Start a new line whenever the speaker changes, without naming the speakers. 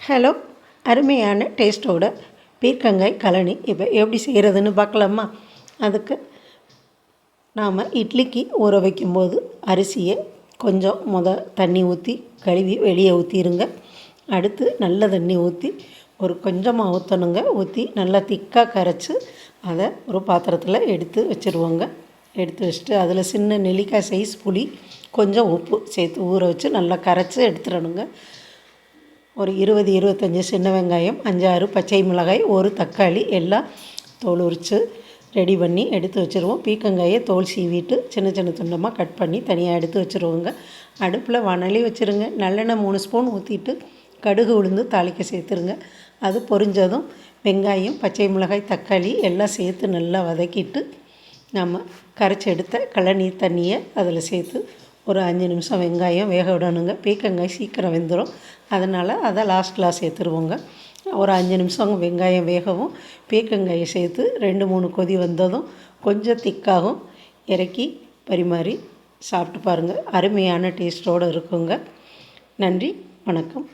Hello, அருமையான டேஸ்ட்டோட பீர்க்கங்காய் கழனி இப்போ எப்படி செய்கிறதுன்னு பார்க்கலாமா? அதுக்கு நாம் இட்லிக்கு ஊற வைக்கும்போது அரிசியை கொஞ்சம் தண்ணி ஊற்றி கழுவி வெளியே ஊற்றிடுங்க. அடுத்து நல்ல தண்ணி ஊற்றி கொஞ்சமாக ஊற்றணுங்க. ஊற்றி நல்லா திக்காக கரைச்சி அதை ஒரு பாத்திரத்தில் எடுத்து வச்சுருவோங்க. எடுத்து வச்சுட்டு அதில் சின்ன நெல்லிக்காய் சைஸ் புளி, கொஞ்சம் உப்பு சேர்த்து ஊற வச்சு நல்லா கரைச்சி எடுத்துடணுங்க. ஒரு 20-25 சின்ன வெங்காயம், 5-6 பச்சை மிளகாய், ஒரு தக்காளி எல்லாம் தோல் உரித்து ரெடி பண்ணி எடுத்து வச்சுருவோம். பீர்க்கங்காயை தோல் சீவிட்டு சின்ன சின்ன துண்டமாக கட் பண்ணி தனியாக எடுத்து வச்சுருவோங்க. அடுப்பில் வாணலி வச்சுருங்க. நல்லெண்ணெய் 3 ஸ்பூன் ஊற்றிட்டு கடுகு உளுந்து தாளிக்க சேர்த்துருங்க. அது பொரிஞ்சதும் வெங்காயம், பச்சை மிளகாய், தக்காளி எல்லாம் சேர்த்து நல்லா வதக்கிட்டு நம்ம கரைச்சி எடுத்த கழனி தண்ணியை அதில் சேர்த்து ஒரு 5 நிமிஷம் வெங்காயம் வேக விடணுங்க. பீர்க்கங்காய் சீக்கிரம் வெந்துடும், அதனால் அதை லாஸ்ட்டில் சேர்த்துருவோங்க. ஒரு 5 நிமிஷம் வெங்காயம் வேகவும் பீர்க்கங்காயை சேர்த்து 2-3 கொதி வந்ததும் கொஞ்சம் திக்காகும் இறக்கி பரிமாறி சாப்பிட்டு பாருங்கள். அருமையான டேஸ்ட்டோடு இருக்குங்க. நன்றி, வணக்கம்.